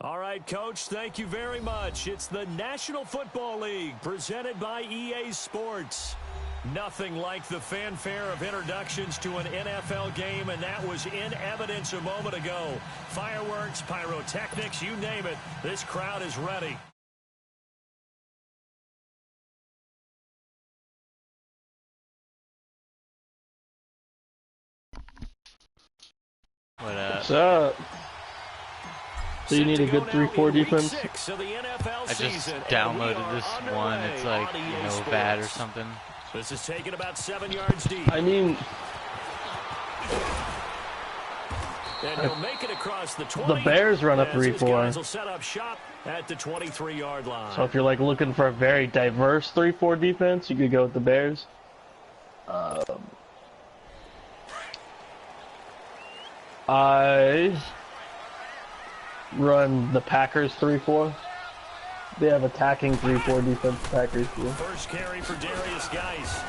All right, Coach, thank you very much. It's the National Football League presented by EA Sports. Nothing like the fanfare of introductions to an NFL game, and that was in evidence a moment ago. Fireworks, pyrotechnics, you name it. This crowd is ready. What's up? So you need a good 3-4 defense? I just downloaded this one. It's like, bad or something. This is taken about 7 yards deep. I mean, and he'll make it across the 20. The Bears run a 3-4. Will set up shop at the 23-yard line. So if you're like looking for a very diverse 3-4 defense, you could go with the Bears. I run the Packers 3-4. They have attacking 3-4 defense. Packers do. First carry for Darius Geis.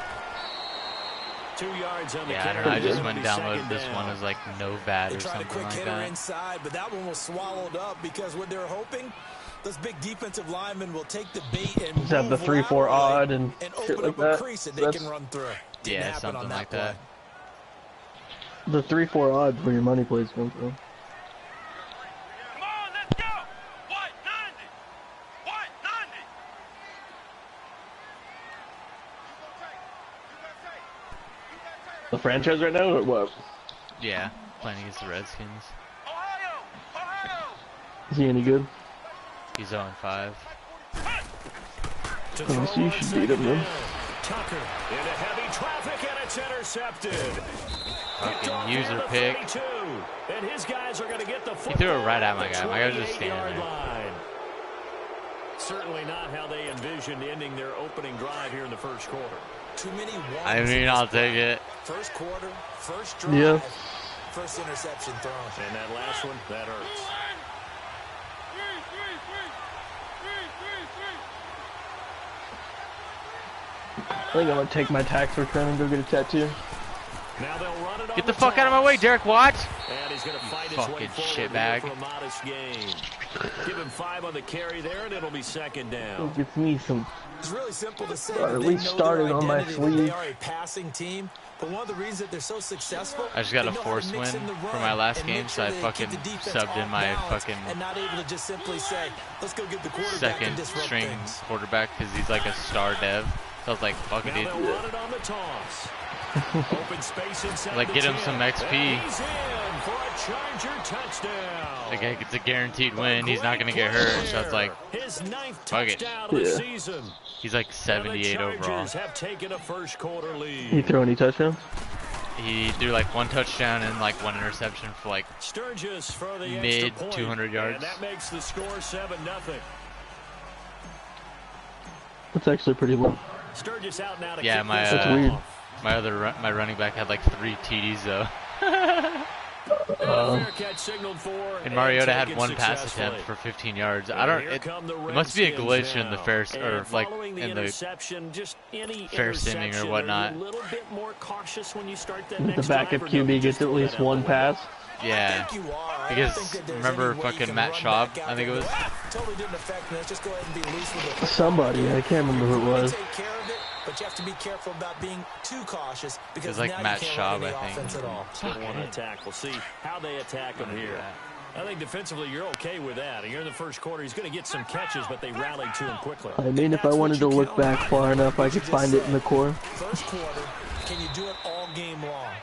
2 yards on the carry. I don't know. I just went and downloaded this one as like no bad or something quick like hitter that. Inside, but that one was swallowed up because what they're hoping, those big defensive linemen will take the bait and just have the 3-4 odd and shit open like up that. a crease that they can run through. Yeah, something like that. The 3-4 odds where your money plays come from. Come on, let's go! 190! 190! The franchise right now or what? Yeah, playing against the Redskins. Ohio! Is he any good? He's 0-5. So you should beat him then. Tucker into heavy traffic and it's intercepted. Fucking user pick. And his guys are going to get the he threw it right at my guy. My guy was just standing there. Line. Certainly not how they envisioned ending their opening drive here in the first quarter. Too many ones. I mean, I'll take it. First quarter, first drive, yeah. First interception thrown. And that last one, that hurts. I think I'm gonna take my tax return and go get a tattoo. Now they'll run it Get the fuck out of my way, Derek Watts! And he's gonna fight his fucking way shitbag. for a modest gain. Give him 5 on the carry there, and it'll be second down. It gets me some. It's really simple to say. At least started on my sleeve. They are a passing team, but one of the reasons that they're so successful. I just got a force win for my last game, so I fucking subbed in my fucking and not able to just simply say, let's go get the quarterback second string quarterback because he's like a star dev. So I was like, fuck it, dude. Run it on the toss. Open space inside like, get him some XP. He's in for a Charger touchdown. Like, it's a guaranteed win. He's not gonna get hurt. So it's like, his 9th fuck it. touchdown of the season. He's like 78 overall. Have taken a first quarter lead. He throw any touchdowns? He threw like 1 touchdown and like 1 interception for like Sturgis for the mid 200 yards. And that makes the score 7-0. That's actually pretty low. Sturgis out now to yeah, That's weird. my running back had like 3 TDs though. And Mariota had 1 pass attempt for 15 yards. I don't. It must be a glitch in the fair or like in the fair siming or whatnot. The backup QB gets at least 1 pass. Yeah, because remember fucking Matt Schaub, I think it was. Somebody, I can't remember who it was. But you have to be careful about being too cautious because like now Matt you can't run Schaub, any offense at all. Don't want to attack. We'll see how they attack him here. I think defensively you're okay with that. You're in the first quarter. He's going to get some catches, but they rallied to him quickly. I mean, if I wanted to look back far enough, I could find it in the core. First quarter, can you do it all game long?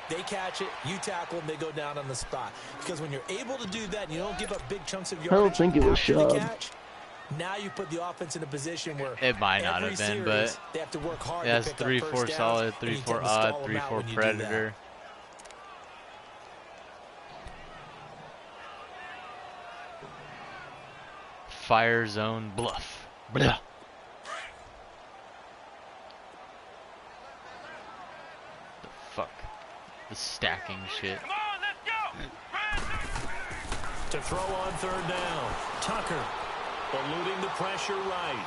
They catch it, you tackle them, they go down on the spot. Because when you're able to do that and you don't give up big chunks of yardage, I don't think it was Schaub. Now you put the offense in a position where it might not have been, but they have to work hard. Yeah, it's 3-4 solid, 3-4 odd, 3-4 predator. Fire zone bluff. Blah. The fuck? The stacking shit. Come on, let's go! To throw on 3rd down, Tucker. Eluding the pressure right.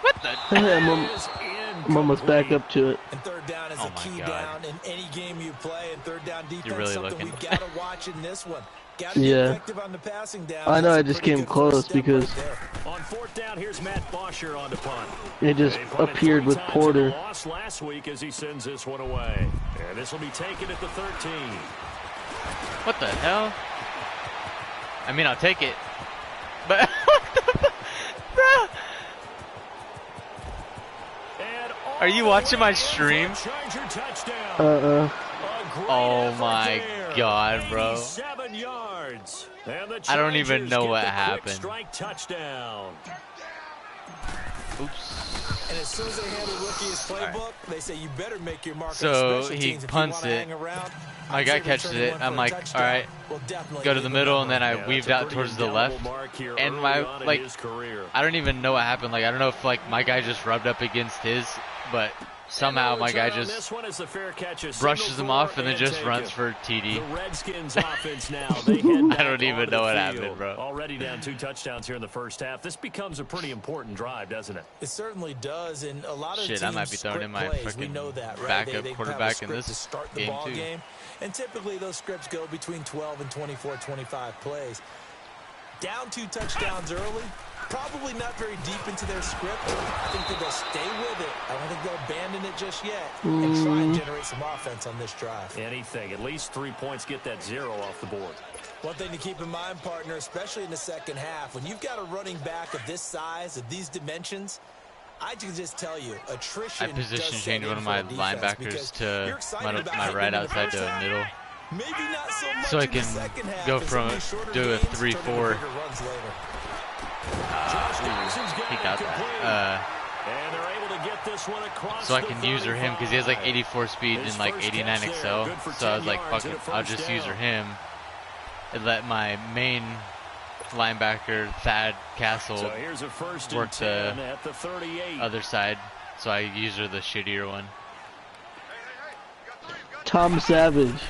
What the? I'm almost back up to it. And 3rd down is a key down in any game you play. And 3rd down defense, really something looking. we've got to watch in this one. Gotta be Yeah. effective on the passing down. I know That's I a just pretty came good first close step because right there. On fourth down, here's Matt Bosher on the punt. it just They punted appeared 3 with times Porter. and lost last week as he sends this one away. And this will be taken at the 13. What the hell? I mean, I'll take it. But bro, are you watching my stream? Oh my God, bro. I don't even know what happened. Oops. And as soon as they hand the rookie his playbook, they say you better make your mark on So special he teams if punts you wanna it. hang around. My guy catches it. I'm like, all right, go to the middle, and then I weaved out towards the left. And my I don't even know what happened. Like, I don't know if like my guy just rubbed up against his, but somehow my guy just brushes him off and then just runs for TD. I don't even know what happened, bro. Already down 2 touchdowns here in the first half. This becomes a pretty important drive, doesn't it? It certainly does, and a lot of Shit, I might be throwing in my freaking backup quarterback in this game too. And typically those scripts go between 12 and 24, 25 plays. Down 2 touchdowns early, probably not very deep into their script. I think that they'll stay with it. I don't think they'll abandon it just yet and try and generate some offense on this drive. Anything. At least 3 points, get that 0 off the board. One thing to keep in mind, partner, especially in the second half, when you've got a running back of this size, of these dimensions, I can just tell you, attrition. I position changed one of my linebackers to my right outside to a middle. Maybe not so much So I in the can second half, go and from some of these shorter do a gains 3-4. turn into bigger runs later. He got that. And they're able to get this one across So I can user him because he has like 84 speed and like 89 excel. So I was like, fuck it, I'll just user him and let my main linebacker Thad Castle work the other side. So I user the shittier one. Tom Savage.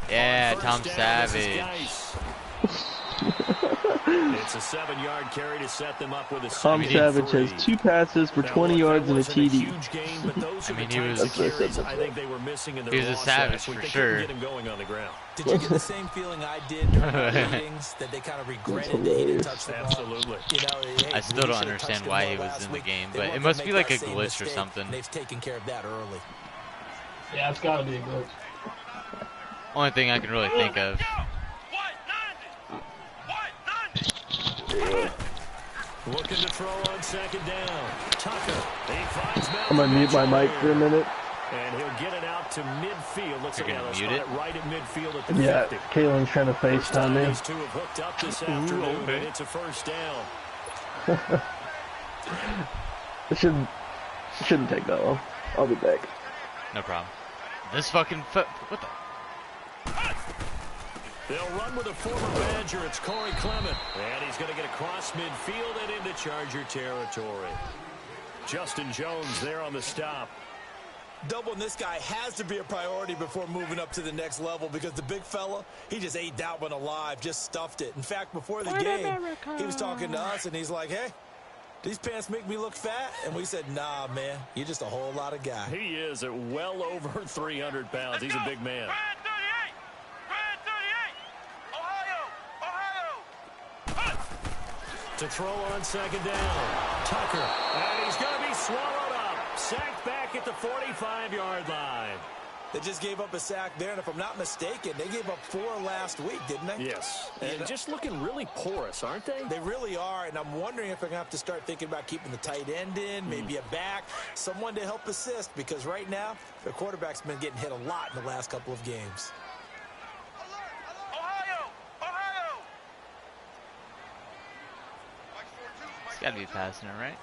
Yeah, Tom Savage. It's a 7-yard carry to set them up with a Tom Savage has 2 passes for 20 yards and a TD. I mean, he was a savage for sure. Did you get the same feeling I did during the meetings that they kind of regretted that he didn't touch the ball? Absolutely. You know, I still don't understand why he was in the game, but it must be like a glitch or something. They've taken care of that early. Yeah, it's gotta be a glitch. Only thing I can really think of. Looking to throw on second down. Tucker. He finds I'm gonna mute my mic for a minute. And he'll get it out to midfield. Looks You're like gonna he'll mute spot it? right at midfield at the Yeah, 50. Kaylin's trying to FaceTime me. These two have hooked up this afternoon, okay. and it's a first down. It shouldn't take that long. I'll be back. No problem. This fucking what the? They'll run with a former Badger. It's Corey Clement. And he's going to get across midfield and into Charger territory. Justin Jones there on the stop. Doubling this guy has to be a priority before moving up to the next level because the big fella, he just ate that one alive, just stuffed it. In fact, before the game, he was talking to us, and he's like, hey, these pants make me look fat? And we said, nah, man, you're just a whole lot of guy. He is at well over 300 pounds. He's a big man. To throw on second down. Tucker. And he's going to be swallowed up. Sacked back at the 45-yard line. They just gave up a sack there, and if I'm not mistaken, they gave up 4 last week, didn't they? Yes. And just looking really porous, aren't they? They really are, and I'm wondering if I'm going to have to start thinking about keeping the tight end in, maybe a back, someone to help assist, because right now, the quarterback's been getting hit a lot in the last couple of games. He's got to be passing it, right?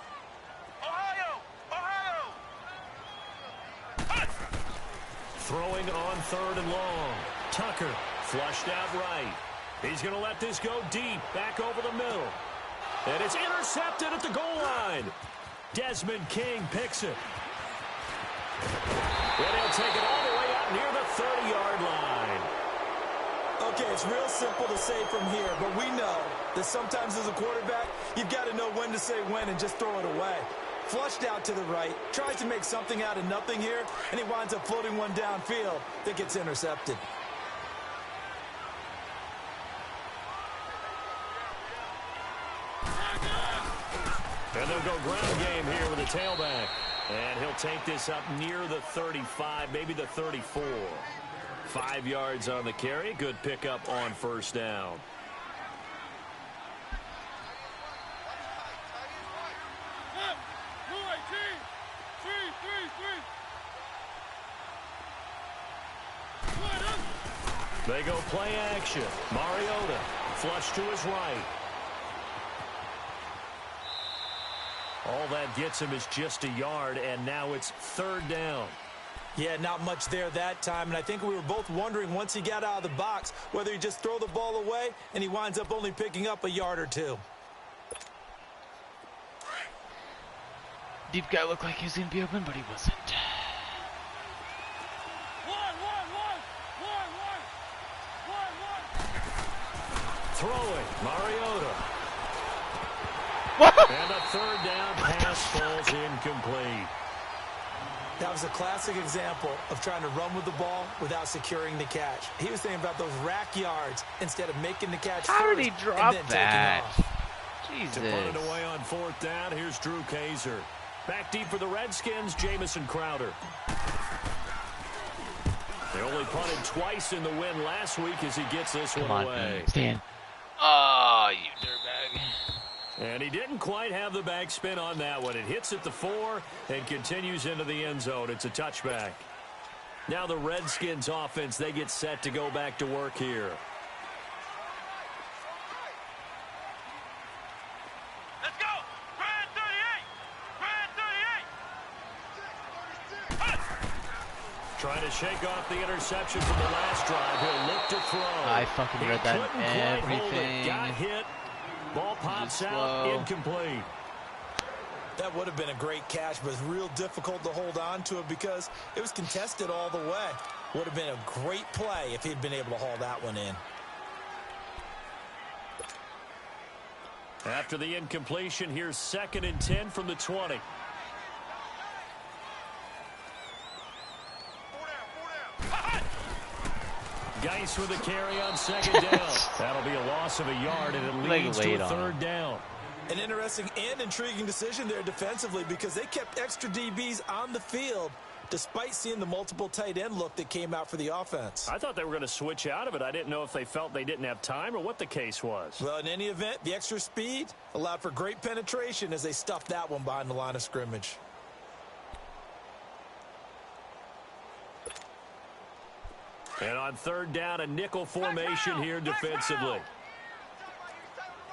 Throwing on third and long. Tucker flushed out right. He's going to let this go deep, back over the middle. And it's intercepted at the goal line. Desmond King picks it. And he'll take it all the way out near the 30-yard line. Okay, it's real simple to say from here, but we know that sometimes as a quarterback, you've got to know when to say when and just throw it away. Flushed out to the right, tries to make something out of nothing here, and he winds up floating one downfield that gets intercepted. they'll go ground game here with a tailback. And he'll take this up near the 35, maybe the 34. 5 yards on the carry. Good pickup on first down. They go play action. Mariota flush to his right. All that gets him is just a yard, and now it's third down. Yeah, not much there that time, and I think we were both wondering once he got out of the box whether he just throw the ball away, and he winds up only picking up a yard or two. Deep guy looked like he was going to be open, but he wasn't. Throwing, Mariota. What? And a third down pass falls incomplete. That was a classic example of trying to run with the ball without securing the catch. He was thinking about those rack yards instead of making the catch How first did he drop and then that? taking off. Jesus. To put it away on fourth down, here's Drew Kaiser. Back deep for the Redskins, Jamison Crowder. They only punted twice in the win last week as he gets this Come one on, away. Stan. Oh, you dirtbag. And he didn't quite have the backspin on that one. It hits at the 4 and continues into the end zone. It's a touchback. Now the Redskins offense, they get set to go back to work here. Let's go. Brand 38. Brand 38. Trying to shake off the interception from the last drive. He'll look to throw. I fucking read that Couldn't quite hold it. everything. Got hit. Ball pops out. Incomplete. That would have been a great catch, but it's real difficult to hold on to it because it was contested all the way. Would have been a great play if he'd been able to haul that one in. After the incompletion, here's 2nd and 10 from the 20. Geis with a carry on 2nd down. That'll be a loss of a yard, and it leads to a 3rd down. An interesting and intriguing decision there defensively because they kept extra DBs on the field despite seeing the multiple tight end look that came out for the offense. I thought they were going to switch out of it. I didn't know if they felt they didn't have time or what the case was. Well, in any event, the extra speed allowed for great penetration as they stuffed that one behind the line of scrimmage. And on 3rd down, a nickel formation here defensively.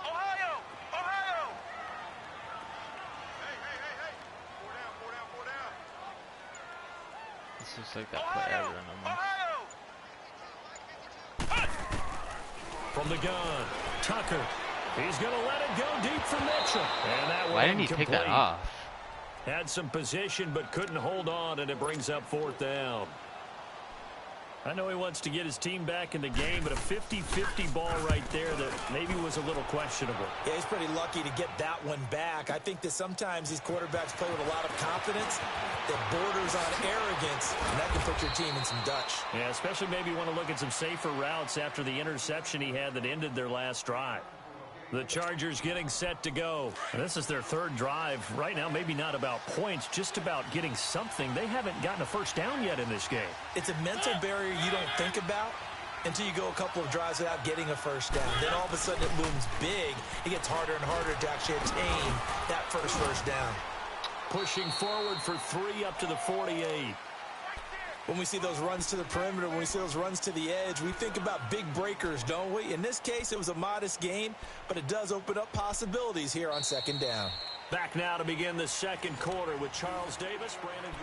Ohio. Ohio. This looks like that play I run Ohio. From the gun, Tucker. He's going to let it go deep for Mitchell. And that Why didn't he pick that off? Had some position but couldn't hold on, and it brings up 4th down. I know he wants to get his team back in the game, but a 50-50 ball right there that maybe was a little questionable. Yeah, he's pretty lucky to get that one back. I think that sometimes these quarterbacks play with a lot of confidence that borders on arrogance, and that can put your team in some Dutch. Yeah, especially maybe you want to look at some safer routes after the interception he had that ended their last drive. The Chargers getting set to go. And this is their 3rd drive. Right now, maybe not about points, just about getting something. They haven't gotten a first down yet in this game. It's a mental barrier you don't think about until you go a couple of drives without getting a first down. Then all of a sudden it looms big. It gets harder and harder to actually attain that first down. Pushing forward for 3 up to the 48. When we see those runs to the perimeter, when we see those runs to the edge, we think about big breakers, don't we? In this case, it was a modest gain, but it does open up possibilities here on 2nd down. Back now to begin the 2nd quarter with Charles Davis, Brandon.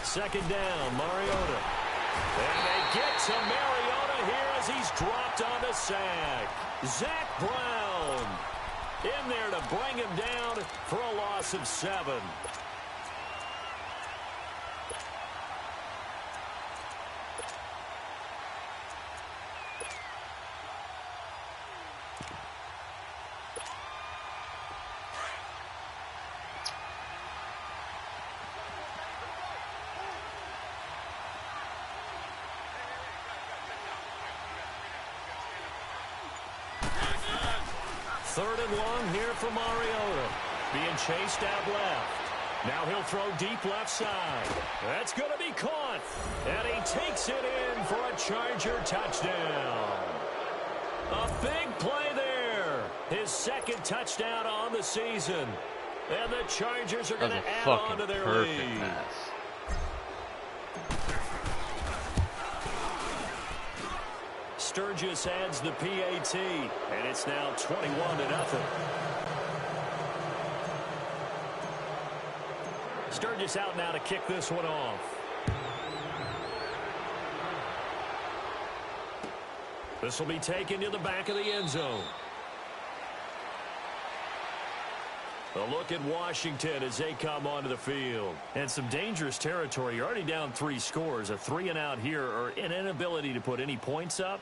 Second down, Mariota. And they get to Mariota here as he's dropped on the sack. Zach Brown in there to bring him down for a loss of 7. 3rd and long here for Mariota. Being chased out left. Now he'll throw deep left side. That's going to be caught. And he takes it in for a Charger touchdown. A big play there. His 2nd touchdown on the season. And the Chargers are going to add on to their lead. Pass. Sturgis adds the PAT, and it's now 21-0. Sturgis out now to kick this one off. This will be taken to the back of the end zone. A look at Washington as they come onto the field. And some dangerous territory. You're already down 3 scores. A 3-and-out here, or an inability to put any points up.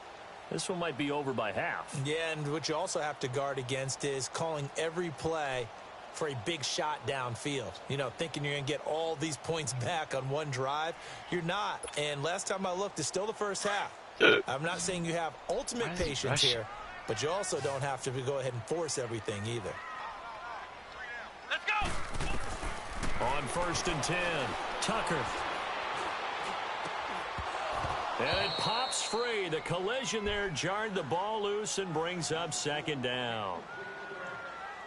This one might be over by half. Yeah, and what you also have to guard against is calling every play for a big shot downfield. You know, thinking you're going to get all these points back on one drive. You're not. And last time I looked, it's still the first half. I'm not saying you have ultimate patience here, but you also don't have to go ahead and force everything either. Let's go! On 1st and 10, Tucker. And it pops free. The collision there jarred the ball loose and brings up 2nd down.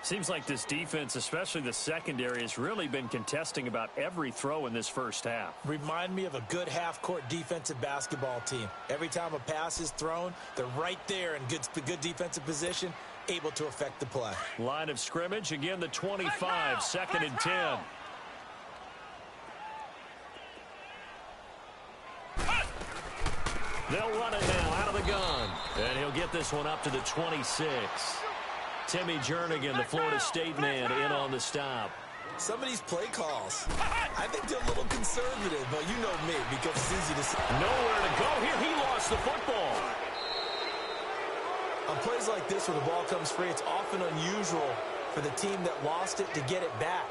Seems like this defense, especially the secondary, has really been contesting about every throw in this first half. Remind me of a good half-court defensive basketball team. Every time a pass is thrown, they're right there in good defensive position, able to affect the play. Line of scrimmage, again the 25, 2nd and 10. They'll run it now out of the gun. And he'll get this one up to the 26. Timmy Jernigan, the Florida State man, in on the stop. Some of these play calls, I think they're a little conservative, but you know me, because it's easy to say. Nowhere to go here. He lost the football. On plays like this where the ball comes free, it's often unusual for the team that lost it to get it back.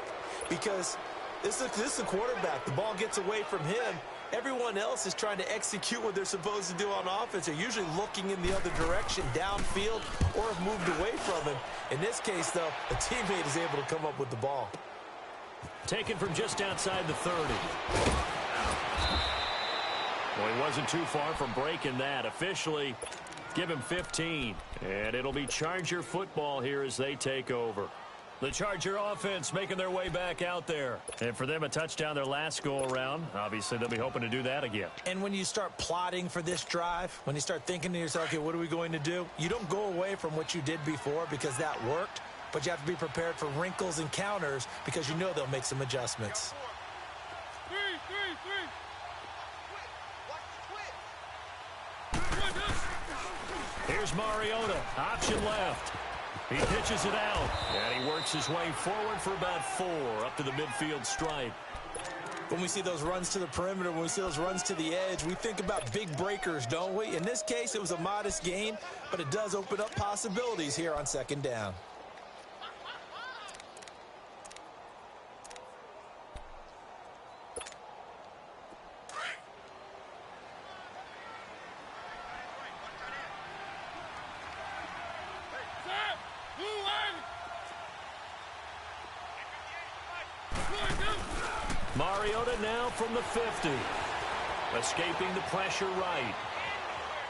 Because this is the quarterback. The ball gets away from him. Everyone else is trying to execute what they're supposed to do on offense. They're usually looking in the other direction, downfield, or have moved away from him. In this case, though, a teammate is able to come up with the ball. Taken from just outside the 30. Well, he wasn't too far from breaking that. Officially, give him 15. And it'll be Charger football here as they take over. The Charger offense making their way back out there. And for them, a touchdown their last go-around. Obviously, they'll be hoping to do that again. And when you start plotting for this drive, when you start thinking to yourself, okay, what are we going to do? You don't go away from what you did before because that worked, but you have to be prepared for wrinkles and counters because you know they'll make some adjustments. Here's Mariota, option left. He pitches it out, and he works his way forward for about 4 up to the midfield stripe. When we see those runs to the perimeter, when we see those runs to the edge, we think about big breakers, don't we? In this case, it was a modest gain, but it does open up possibilities here on 2nd down. Mariota now from the 50. Escaping the pressure right.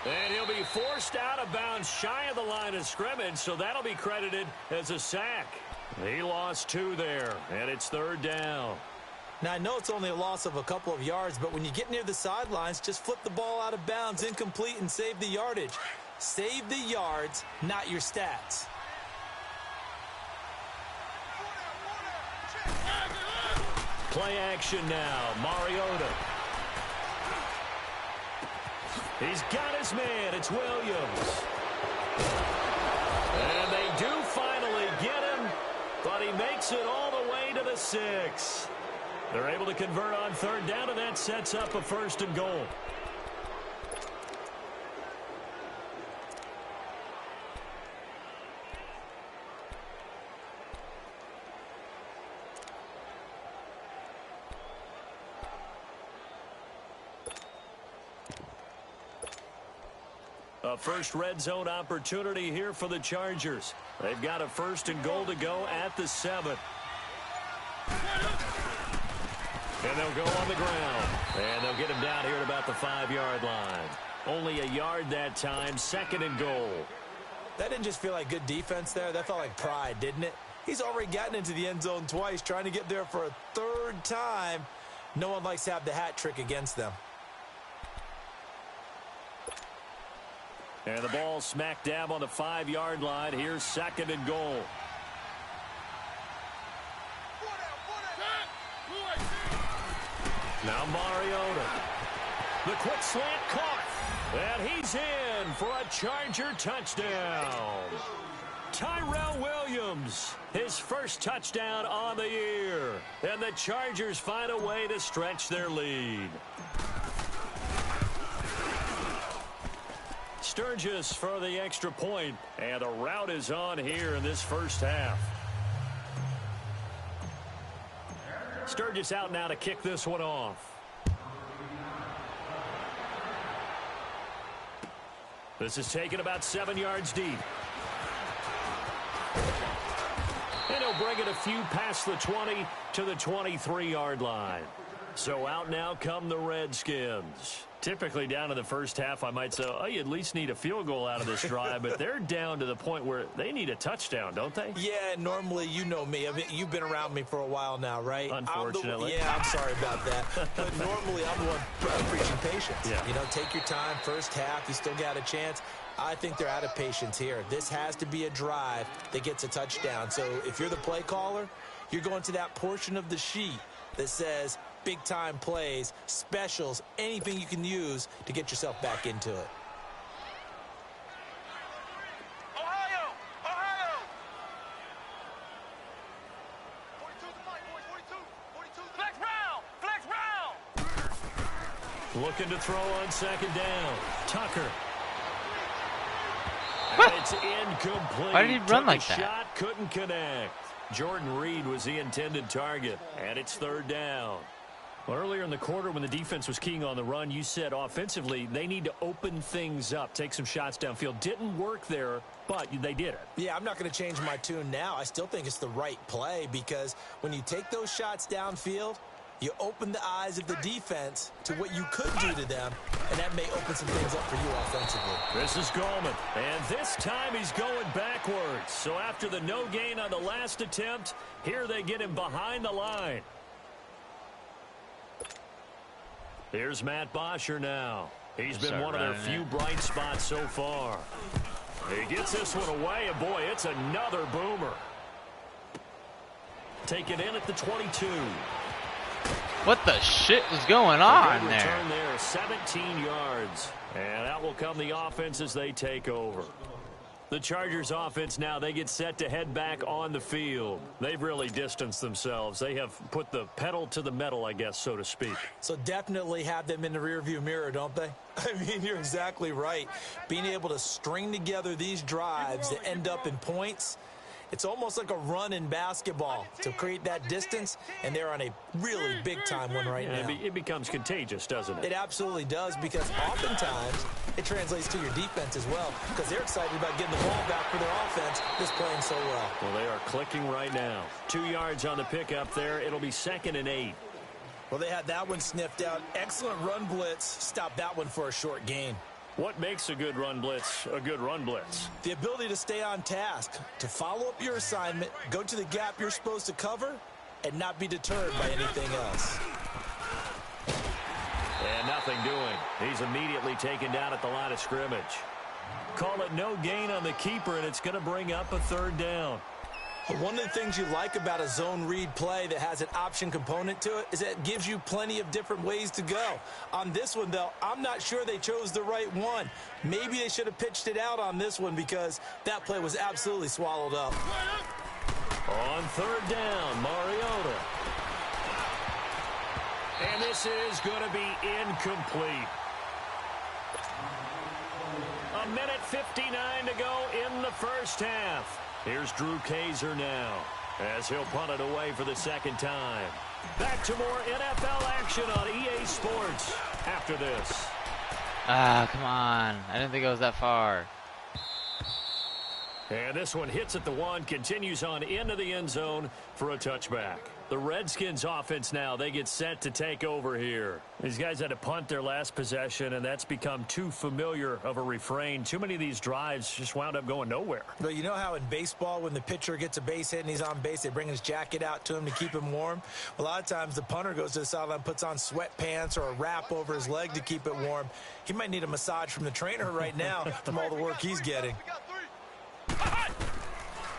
And he'll be forced out of bounds shy of the line of scrimmage, so that'll be credited as a sack. He lost 2 there, and it's 3rd down. Now, I know it's only a loss of a couple of yards, but when you get near the sidelines, just flip the ball out of bounds, incomplete, and save the yardage. Save the yards, not your stats. Play action now. Mariota. He's got his man. It's Williams. And they do finally get him, but he makes it all the way to the 6. They're able to convert on 3rd down, and that sets up a 1st and goal. A first red zone opportunity here for the Chargers. They've got a 1st and goal to go at the 7. And they'll go on the ground. And they'll get him down here at about the 5-yard line. Only a yard that time, 2nd and goal. That didn't just feel like good defense there. That felt like pride, didn't it? He's already gotten into the end zone twice, trying to get there for a 3rd time. No one likes to have the hat trick against them. And the ball smack dab on the 5-yard line. Here's 2nd and goal. Now Mariota. The quick slant caught. And he's in for a Charger touchdown. Tyrell Williams, his first touchdown on the year. And the Chargers find a way to stretch their lead. Sturgis for the extra point, and the route is on here in this first half. Sturgis out now to kick this one off. This is taken about 7 yards deep. And he'll bring it a few past the 20 to the 23-yard line. So out now come the Redskins. Typically down in the first half, I might say, oh, you at least need a field goal out of this drive, but they're down to the point where they need a touchdown, don't they? Yeah, normally, you know me. I mean, you've been around me for a while now, right? Unfortunately. I'm sorry about that. But normally, I'm the one preaching patience. Yeah. You know, take your time, first half, you still got a chance. I think they're out of patience here. This has to be a drive that gets a touchdown. So if you're the play caller, you're going to that portion of the sheet that says big-time plays, specials, anything you can use to get yourself back into it. Ohio! Ohio! 42 to fight, boys. 42. Flex round! Flex round! Looking to throw on 2nd down. Tucker. It's incomplete. Why did he run like that? Shot couldn't connect. Jordan Reed was the intended target, and it's 3rd down. Well, earlier in the quarter when the defense was keying on the run, you said offensively they need to open things up, take some shots downfield. Didn't work there, but they did it. Yeah, I'm not going to change my tune now. I still think it's the right play because when you take those shots downfield, you open the eyes of the defense to what you could do to them, and that may open some things up for you offensively. This is Gallman, and this time he's going backwards. So after the no gain on the last attempt, here they get him behind the line. Here's Matt Bosher now. He's been one of their few bright spots so far. He gets this one away, and boy, it's another boomer. Taken in at the 22. What the shit was going on there? Return there, 17 yards. And out will come the offense as they take over. The Chargers offense now, they get set to head back on the field. They've really distanced themselves. They have put the pedal to the metal, I guess, so to speak. So definitely have them in the rearview mirror, don't they? I mean, you're exactly right. Being able to string together these drives that end up in points, it's almost like a run in basketball to create that distance, and they're on a really big-time one right now. It becomes contagious, doesn't it? It absolutely does, because oftentimes it translates to your defense as well, because they're excited about getting the ball back for their offense that's playing so well. Well, they are clicking right now. 2 yards on the pickup there. It'll be 2nd and 8. Well, they had that one sniffed out. Excellent run blitz. Stop that one for a short gain. What makes a good run blitz a good run blitz? The ability to stay on task, to follow up your assignment, go to the gap you're supposed to cover, and not be deterred by anything else. And nothing doing. He's immediately taken down at the line of scrimmage. Call it no gain on the keeper, and it's going to bring up a 3rd down. One of the things you like about a zone read play that has an option component to it is that it gives you plenty of different ways to go. On this one, though, I'm not sure they chose the right one. Maybe they should have pitched it out on this one because that play was absolutely swallowed up. On 3rd down, Mariota. And this is going to be incomplete. A minute 59 to go in the first half. Here's Drew Kaiser now as he'll punt it away for the 2nd time. Back to more NFL action on EA Sports after this. Ah, come on. I didn't think it was that far. And this one hits at the 1, continues on into the end zone for a touchback. The Redskins offense now, they get set to take over here. These guys had to punt their last possession, and that's become too familiar of a refrain. Too many of these drives just wound up going nowhere. Well, you know how in baseball, when the pitcher gets a base hit and he's on base, they bring his jacket out to him to keep him warm? A lot of times the punter goes to the sideline, puts on sweatpants or a wrap over his leg to keep it warm. He might need a massage from the trainer right now from all the work he's getting.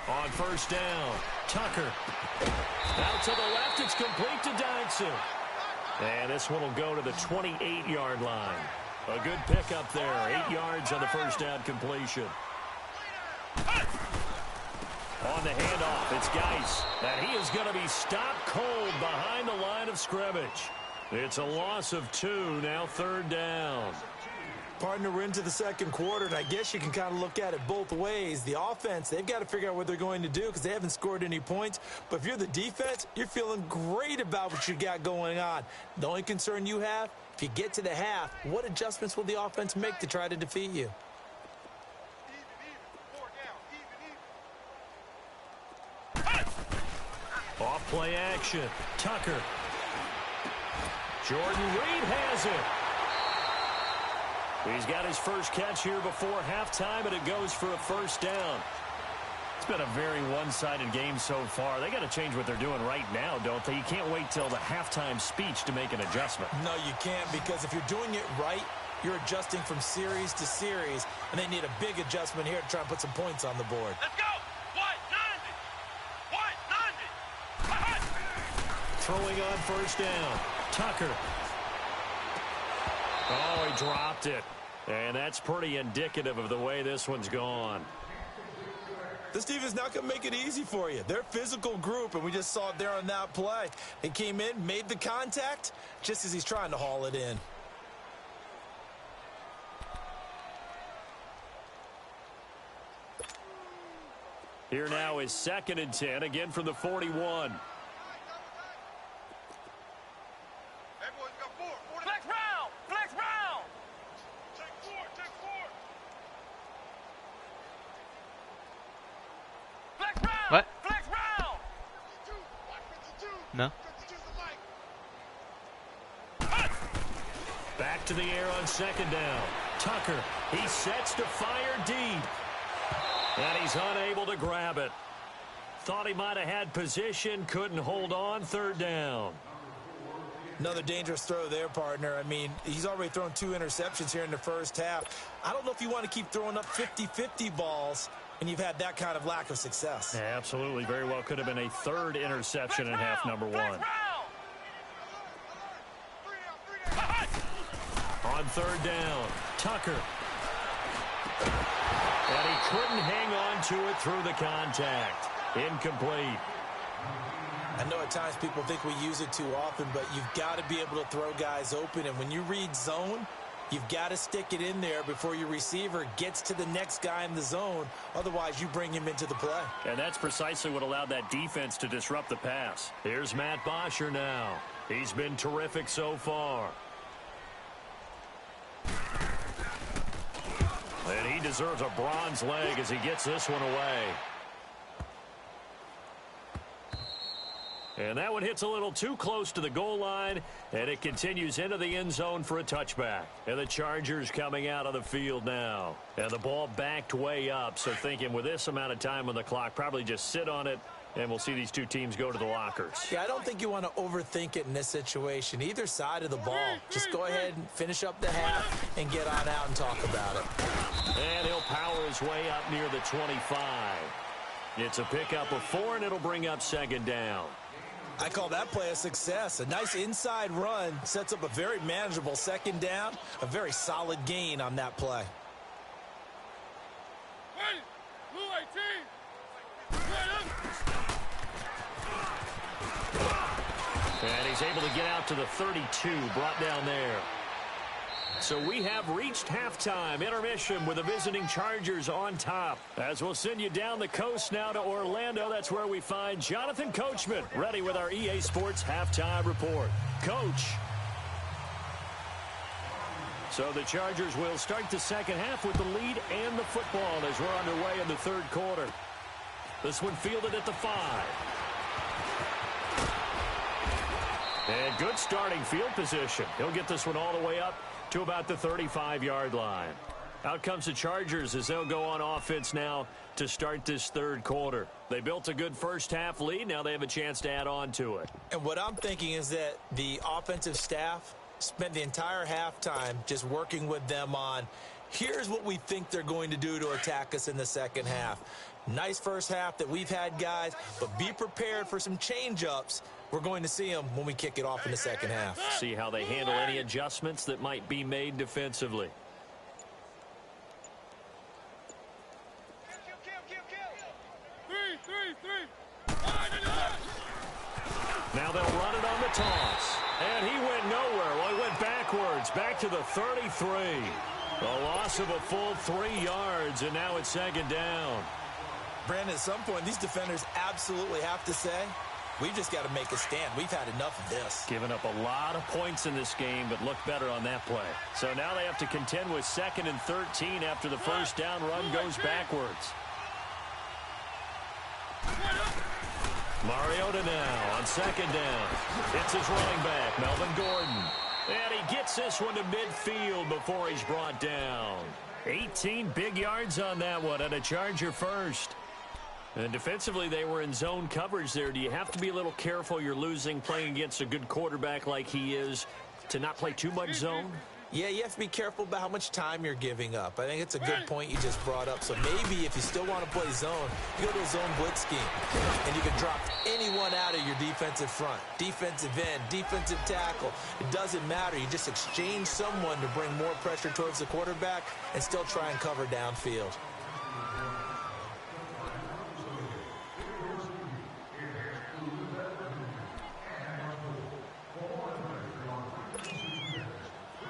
On first down, Tucker. Out to the left, it's complete to Dodson. And this one will go to the 28-yard line. A good pickup there, 8 yards on the first down completion. On the handoff, it's Geis. And he is going to be stopped cold behind the line of scrimmage. It's a loss of 2, now third down. Partner, we're into the second quarter, and I guess you can kind of look at it both ways. The offense, they've got to figure out what they're going to do because they haven't scored any points. But if you're the defense, you're feeling great about what you got going on. The only concern you have, if you get to the half, what adjustments will the offense make to try to defeat you? Off play action, Tucker. Jordan Reed has it. He's got his first catch here before halftime, and it goes for a first down. It's been a very one-sided game so far. They got to change what they're doing right now, don't they? You can't wait till the halftime speech to make an adjustment. No, you can't, because if you're doing it right, you're adjusting from series to series, and they need a big adjustment here to try and put some points on the board. Let's go. White 90. Throwing on first down, Tucker. Oh, he dropped it. And that's pretty indicative of the way this one's gone. This defense not going to make it easy for you. They're a physical group, and we just saw it there on that play. He came in, made the contact, just as he's trying to haul it in. Here now is 2nd and 10, again from the 41. Flex round. Flex round. Take four. Flex round. What? Flex round. No. Back to the air on 2nd down. Tucker, he sets to fire deep. And he's unable to grab it. Thought he might have had position, couldn't hold on, 3rd down. Another dangerous throw there, partner. I mean, he's already thrown 2 interceptions here in the first half. I don't know if you want to keep throwing up 50-50 balls when you've had that kind of lack of success. Yeah, absolutely. Very well could have been a 3rd interception in half number 1. On 3rd down, Tucker. And he couldn't hang on to it through the contact. Incomplete. I know at times people think we use it too often, but you've got to be able to throw guys open. And when you read zone, you've got to stick it in there before your receiver gets to the next guy in the zone. Otherwise, you bring him into the play. And that's precisely what allowed that defense to disrupt the pass. Here's Matt Bosher now. He's been terrific so far. And he deserves a bronze leg as he gets this one away. And that one hits a little too close to the goal line, and it continues into the end zone for a touchback. And the Chargers coming out of the field now. And the ball backed way up, so thinking with this amount of time on the clock, probably just sit on it, and we'll see these two teams go to the lockers. Yeah, I don't think you want to overthink it in this situation. Either side of the ball. Just go ahead and finish up the half and get on out and talk about it. And he'll power his way up near the 25. It's a pickup of 4, and it'll bring up 2nd down. I call that play a success. A nice inside run sets up a very manageable 2nd down. A very solid gain on that play. And he's able to get out to the 32, brought down there. So we have reached halftime. Intermission with the visiting Chargers on top. As we'll send you down the coast now to Orlando. That's where we find Jonathan Coachman ready with our EA Sports halftime report. Coach. So the Chargers will start the second half with the lead and the football as we're underway in the third quarter. This one fielded at the 5. And good starting field position. He'll get this one all the way up to about the 35-yard line. Out comes the Chargers as they'll go on offense now to start this third quarter. They built a good first half lead. Now they have a chance to add on to it. And what I'm thinking is that the offensive staff spent the entire halftime just working with them on, here's what we think they're going to do to attack us in the second half. Nice first half that we've had, guys, but be prepared for some change-ups. We're going to see them when we kick it off in the second half. See how they handle any adjustments that might be made defensively. Now they'll run it on the toss. And he went nowhere. Well, he went backwards, back to the 33. A loss of a full 3 yards, and now it's second down. Brandon, at some point, these defenders absolutely have to say, we've just got to make a stand. We've had enough of this. Giving up a lot of points in this game, but look better on that play. So now they have to contend with 2nd and 13 after the first down run goes backwards. Mariota now on 2nd down. It's his running back, Melvin Gordon. And he gets this one to midfield before he's brought down. 18 big yards on that one, and a Charger first. And defensively, they were in zone coverage there. Do you have to be a little careful? You're losing playing against a good quarterback like he is to not play too much zone? Yeah, you have to be careful about how much time you're giving up. I think it's a good point you just brought up. So maybe if you still want to play zone, you go to a zone blitz scheme. And you can drop anyone out of your defensive front. Defensive end, defensive tackle. It doesn't matter. You just exchange someone to bring more pressure towards the quarterback and still try and cover downfield.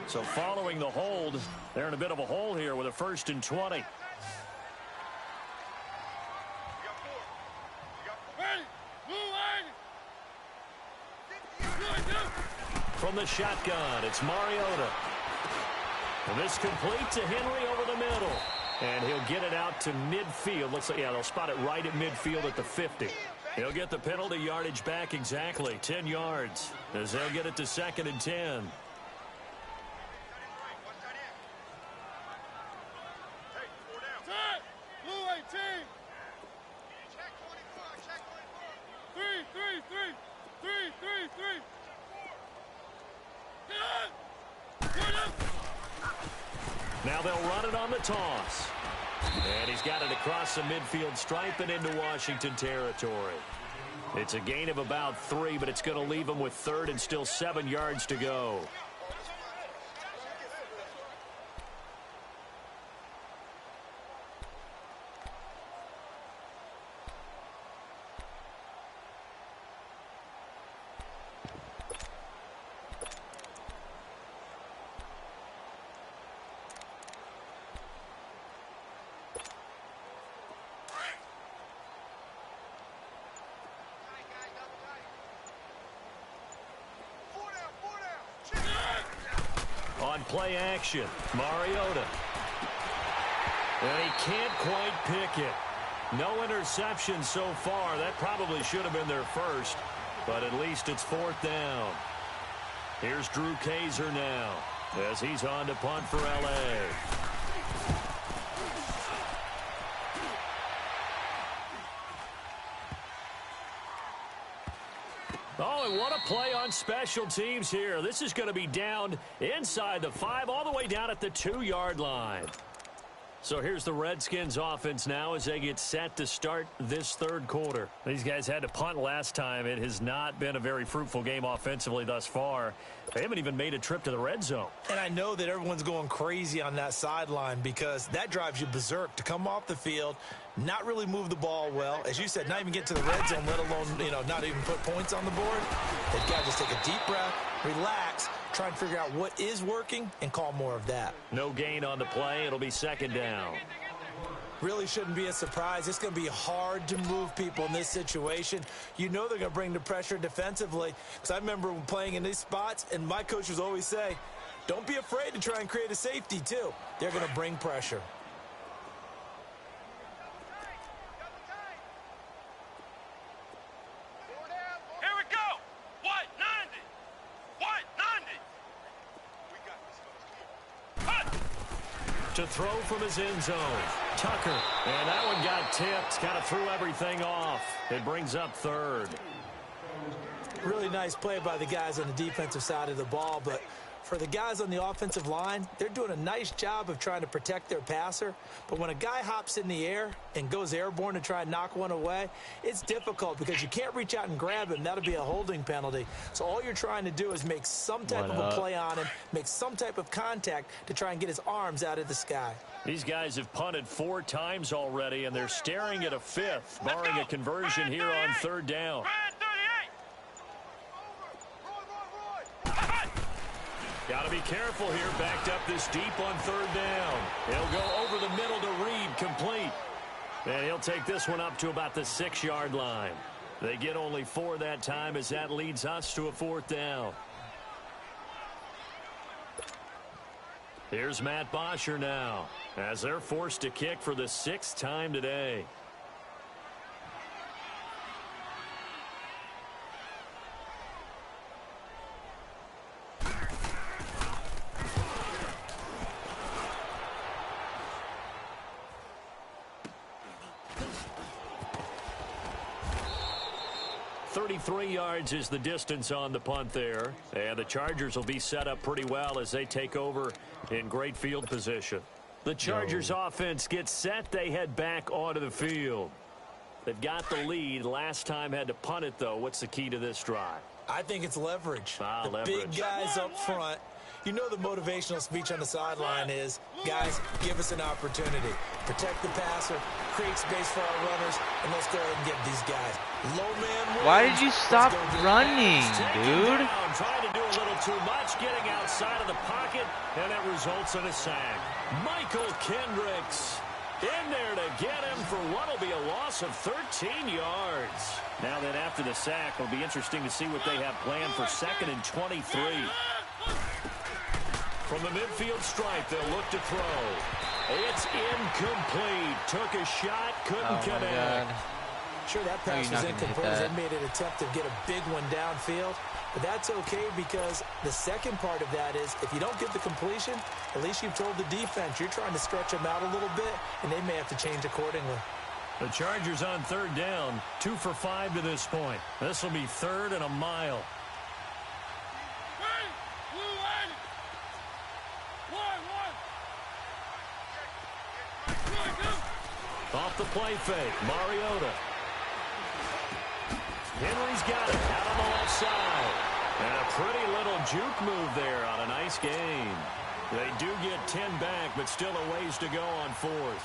So following the hold, they're in a bit of a hole here with a 1st and 20. From the shotgun, it's Mariota. And this complete to Henry over the middle. And he'll get it out to midfield. Looks like, yeah, they'll spot it right at midfield at the 50. He'll get the penalty yardage back exactly, 10 yards, as they'll get it to 2nd and 10. Now they'll run it on the toss. And he's got it across the midfield stripe and into Washington territory. It's a gain of about 3, but it's going to leave him with 3rd and still 7 yards to go. On play action, Mariota. And he can't quite pick it. No interception so far. That probably should have been their first, but at least it's 4th down. Here's Drew Kaiser now as he's on to punt for L.A. Oh, and what a play on special teams here. This is going to be down inside the 5, all the way down at the 2-yard line. So here's the Redskins offense now as they get set to start this third quarter. These guys had to punt last time. It has not been a very fruitful game offensively thus far. They haven't even made a trip to the red zone. And I know that everyone's going crazy on that sideline because that drives you berserk to come off the field, not really move the ball well. As you said, not even get to the red zone, let alone, not even put points on the board. They've got to just take a deep breath, relax, try and figure out what is working and call more of that. No gain on the play. It'll be 2nd down. Really shouldn't be a surprise. It's going to be hard to move people in this situation. You know they're going to bring the pressure defensively. Because I remember playing in these spots, and my coaches always say, Don't be afraid to try and create a safety, too. They're going to bring pressure. Here we go. What? 90. What? 90. To throw from his end zone. Tucker. And that one got tipped. Kind of threw everything off. It brings up third. Really nice play by the guys on the defensive side of the ball, but for the guys on the offensive line, they're doing a nice job of trying to protect their passer. But when a guy hops in the air and goes airborne to try and knock one away, it's difficult because you can't reach out and grab him. That'll be a holding penalty. So all you're trying to do is make some type of a play on him, make some type of contact to try and get his arms out of the sky. These guys have punted 4 times already, and they're staring at a 5th, barring a conversion here on 3rd down. Got to be careful here, backed up this deep on 3rd down. He'll go over the middle to Reed, complete. And he'll take this one up to about the 6-yard line. They get only 4 that time as that leads us to a 4th down. Here's Matt Bosher now, as they're forced to kick for the 6th time today. .33 yards is the distance on the punt there. And the Chargers will be set up pretty well as they take over in great field position. The Chargers offense gets set. They head back onto the field. They've got the lead. Last time had to punt it, though. What's the key to this drive? I think it's leverage. Leverage. Big guys up front. You know the motivational speech on the sideline is, guys, give us an opportunity. Protect the passer, create space for our runners, and let's go ahead and get these guys. Low man wins. Why did you stop running, dude? Trying to do a little too much, getting outside of the pocket, and it results in a sack. Michael Kendricks in there to get him for what will be a loss of 13 yards. Now then, after the sack, it'll be interesting to see what they have planned for 2nd and 23. From the midfield stripe, they'll look to throw. It's incomplete. Took a shot, couldn't connect. Sure, that pass was incomplete. They made an attempt to get a big one downfield. But that's okay because the second part of that is if you don't get the completion, at least you've told the defense you're trying to stretch them out a little bit, and they may have to change accordingly. The Chargers on 3rd down, 2 for 5 to this point. This will be 3rd and a mile. Off the play fake, Mariota. Henry's got it out on the left side. And a pretty little juke move there on a nice gain. They do get 10 back, but still a ways to go on 4th.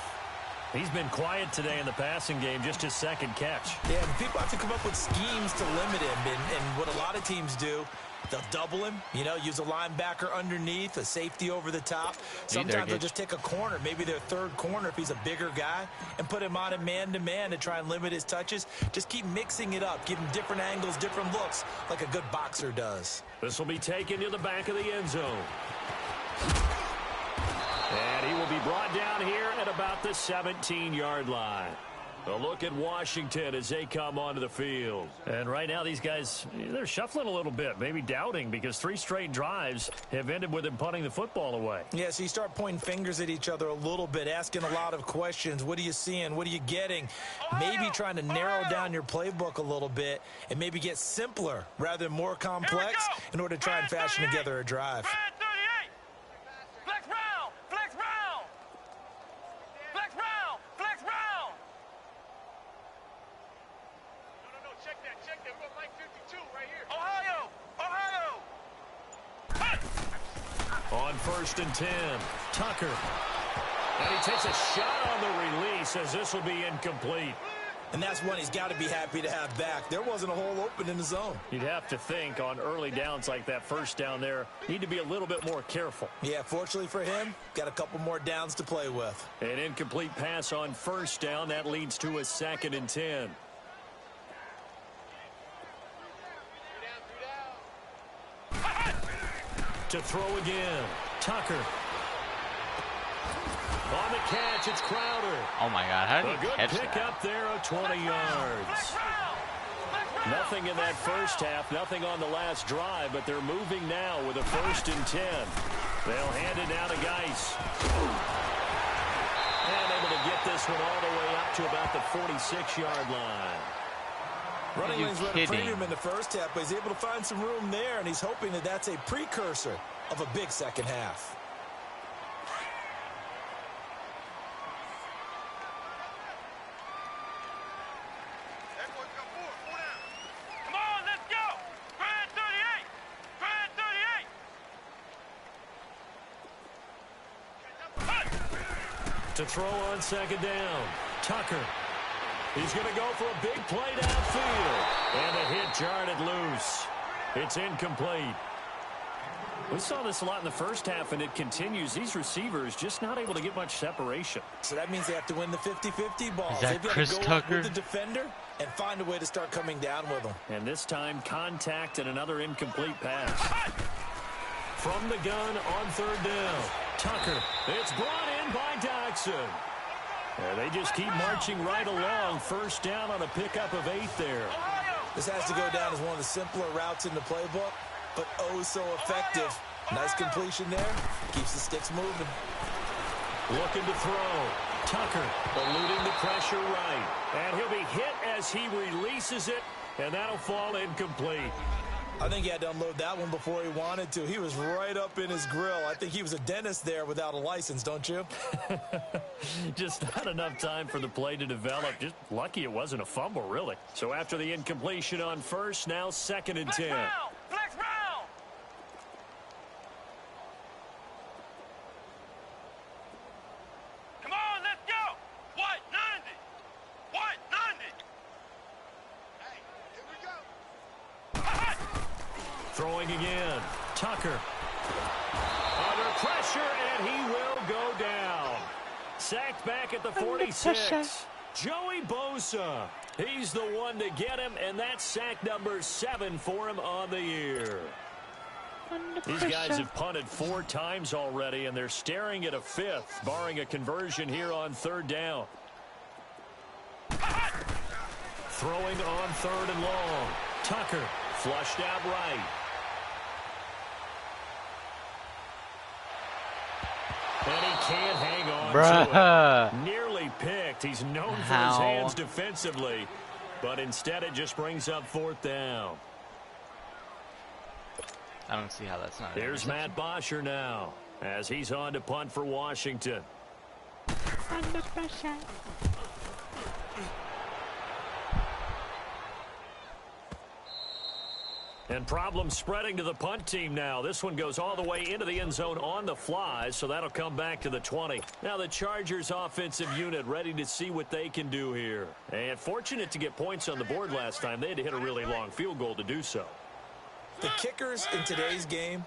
He's been quiet today in the passing game, just his 2nd catch. Yeah, but people have to come up with schemes to limit him. And what a lot of teams do, they'll double him, use a linebacker underneath, a safety over the top. Sometimes they'll just take a corner, maybe their 3rd corner if he's a bigger guy, and put him on a man-to-man to try and limit his touches. Just keep mixing it up, give him different angles, different looks, like a good boxer does. This will be taken to the back of the end zone. And he will be brought down here at about the 17-yard line. A look at Washington as they come onto the field. And right now these guys, they're shuffling a little bit, maybe doubting, because 3 straight drives have ended with them punting the football away. Yeah, so you start pointing fingers at each other a little bit, asking a lot of questions. What are you seeing? What are you getting? Maybe trying to narrow down your playbook a little bit and maybe get simpler rather than more complex in order to try and fashion together a drive. On 1st and 10, Tucker. And he takes a shot on the release as this will be incomplete. And that's one he's got to be happy to have back. There wasn't a hole open in the zone. You'd have to think on early downs like that 1st down there, need to be a little bit more careful. Yeah, fortunately for him, got a couple more downs to play with. An incomplete pass on 1st down. That leads to a 2nd and 10. To throw again. Tucker. On the catch, it's Crowder. Oh my God, how did he catch that? A good pick up there of 20 yards. Nothing in that first half, nothing on the last drive, but they're moving now with a 1st and 10. They'll hand it down to Geis. And able to get this one all the way up to about the 46-yard line. Running lanes were a premium in the first half, but he's able to find some room there, and he's hoping that that's a precursor of a big second half. Come on, let's go. Grand 38. Grand 38. To throw on 2nd down. Tucker. He's going to go for a big play downfield. And the hit jarred it loose. It's incomplete. We saw this a lot in the first half, and it continues. These receivers just not able to get much separation. So that means they have to win the 50-50 balls. Is that They've got Chris to go Tucker? with the defender and find a way to start coming down with them. And this time, contact and another incomplete pass. From the gun on 3rd down. Tucker. It's brought in by Dodson. And they just keep marching right along. 1st down on a pickup of 8 there. This has to go down as one of the simpler routes in the playbook, but oh so effective. Nice completion there. Keeps the sticks moving. Looking to throw. Tucker eluding the pressure right. And he'll be hit as he releases it, and that'll fall incomplete. I think he had to unload that one before he wanted to. He was right up in his grill. I think he was a dentist there without a license, don't you? Just not enough time for the play to develop. Just lucky it wasn't a fumble, really. So after the incompletion on 1st, now 2nd and 10. Flex round. Come on, let's go. White 90. White 90. Hey, here we go. Throwing again. Tucker. Under pressure, and he will go down. Sacked back at the 46. Joey Bosa. He's the one to get him, and that's sack number 7 for him on the year. These guys have punted 4 times already, and they're staring at a 5th, barring a conversion here on 3rd down. Throwing on 3rd and long. Tucker flushed out right. And he can't hang on to it. Nearly picked. He's known for his hands defensively, but instead it just brings up 4th down. I don't see how that's not. Here's Matt Bosher now, as he's on to punt for Washington. Under pressure. And problems spreading to the punt team now. This one goes all the way into the end zone on the fly, so that'll come back to the 20. Now the Chargers offensive unit ready to see what they can do here. And fortunate to get points on the board last time. They had to hit a really long field goal to do so. The kickers in today's game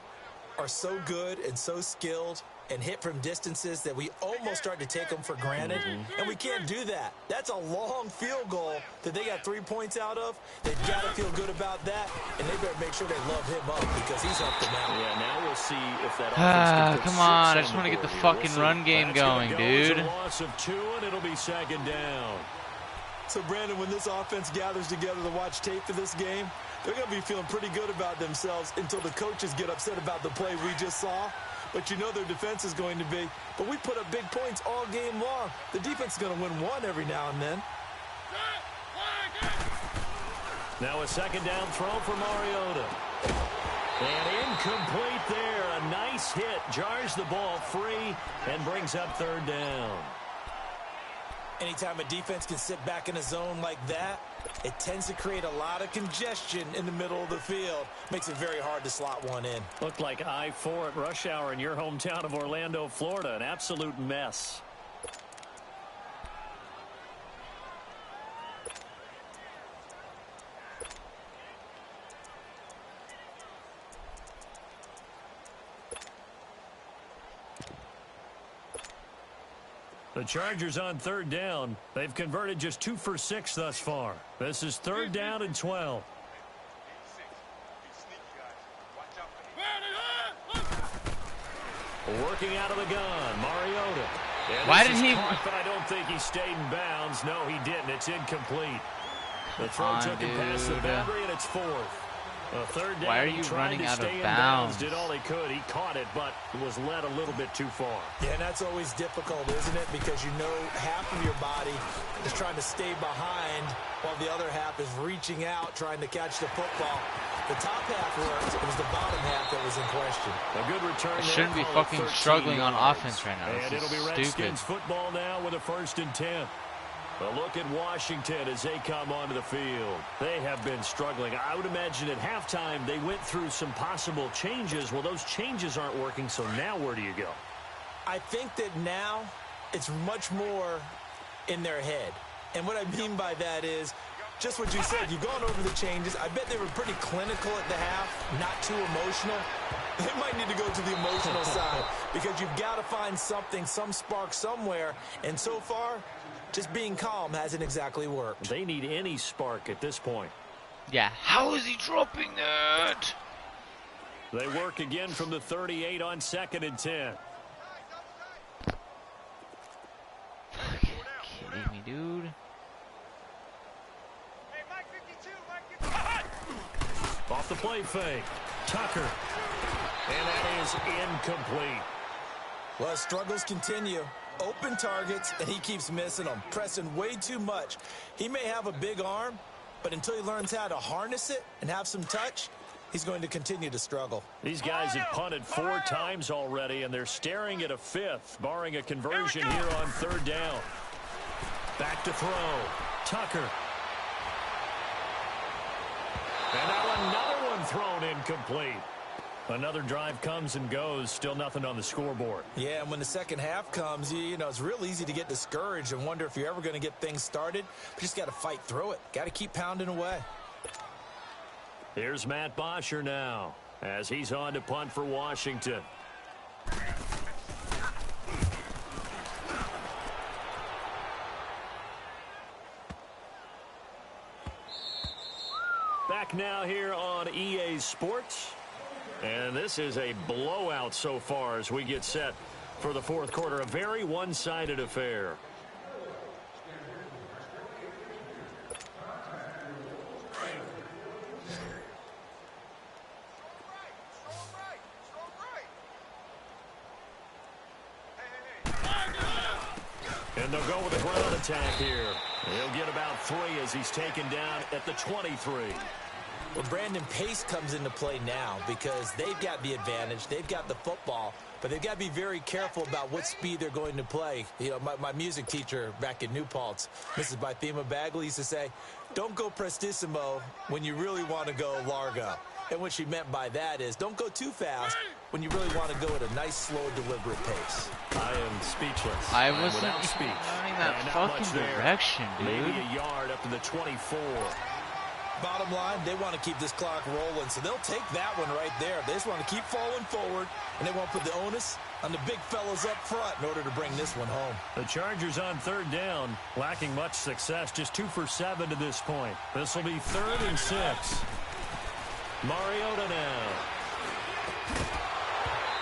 are so good and so skilled and hit from distances that we almost start to take them for granted, and we can't do that. That's a long field goal that they got 3 points out of. They've got to feel good about that, and they better make sure they love him up because he's helped them out. Yeah, now we'll see if that offense can put come on, 6 I just want to get the board fucking here. run game That's going, go dude. A loss of 2, and it'll be 2nd down. So, Brandon, when this offense gathers together to watch tape for this game, they're going to be feeling pretty good about themselves until the coaches get upset about the play we just saw. But you know their defense is going to be. But we put up big points all game long. The defense is going to win one every now and then. Now a 2nd down throw for Mariota. And incomplete there. A nice hit. Jars the ball free and brings up 3rd down. Anytime a defense can sit back in a zone like that, it tends to create a lot of congestion in the middle of the field. Makes it very hard to slot one in. Looked like I-4 at rush hour in your hometown of Orlando, Florida. An absolute mess. The Chargers on 3rd down. They've converted just 2 for 6 thus far. This is 3rd down and 12. Working out of the gun, Mariota. Why did he? But I don't think he stayed in bounds. No, he didn't. It's incomplete. The throw took him past the boundary, and it's fourth. A third down. Why are you running out of bounds? Did all he could. He caught it, but was led a little bit too far. Yeah, and that's always difficult, isn't it? Because you know half of your body is trying to stay behind while the other half is reaching out, trying to catch the football. The top half worked. It was the bottom half that was in question. A good return. I shouldn't be fucking struggling on offense right now. And this it'll be Redskins football now with a 1st and 10. A look at Washington as they come onto the field. They have been struggling. I would imagine at halftime they went through some possible changes. Well, those changes aren't working, so now where do you go? I think that now it's much more in their head. And what I mean by that is just what you said. You've gone over the changes. I bet they were pretty clinical at the half, not too emotional. They might need to go to the emotional side because you've got to find something, some spark somewhere. And so far, just being calm hasn't exactly worked. They need any spark at this point. Yeah, how is he dropping that? They work again from the 38 on 2nd and 10. Fucking kidding me, dude. Off the play fake. Tucker. And that is incomplete. Well, struggles continue. Open targets, and he keeps missing them, pressing way too much. He may have a big arm, but until he learns how to harness it and have some touch, he's going to continue to struggle. These guys have punted 4 times already, and they're staring at a 5th, barring a conversion here on 3rd down. Back to throw. Tucker. And now another one thrown incomplete. Another drive comes and goes, still nothing on the scoreboard. Yeah, and when the second half comes, you know, it's real easy to get discouraged and wonder if you're ever going to get things started. But you just got to fight through it. Got to keep pounding away. Here's Matt Bosher now as he's on to punt for Washington. Back now here on EA Sports. And this is a blowout so far as we get set for the 4th quarter. A very one-sided affair. And they'll go with a ground attack here. He'll get about 3 as he's taken down at the 23. Well, Brandon, pace comes into play now because they've got the advantage. They've got the football, but they've got to be very careful about what speed they're going to play. You know, my music teacher back in New Paltz, Mrs. Bythema Bagley, used to say, don't go prestissimo when you really want to go largo. And what she meant by that is don't go too fast when you really want to go at a nice, slow, deliberate pace. I am speechless. I wasn't without speech. running that fucking direction, dude. Maybe a yard up to the 24. Bottom line, they want to keep this clock rolling, so they'll take that one right there. They just want to keep falling forward, and they won't put the onus on the big fellas up front in order to bring this one home. The Chargers on 3rd down, lacking much success, just 2 for 7 to this point. This will be 3rd and 6. Mariota now.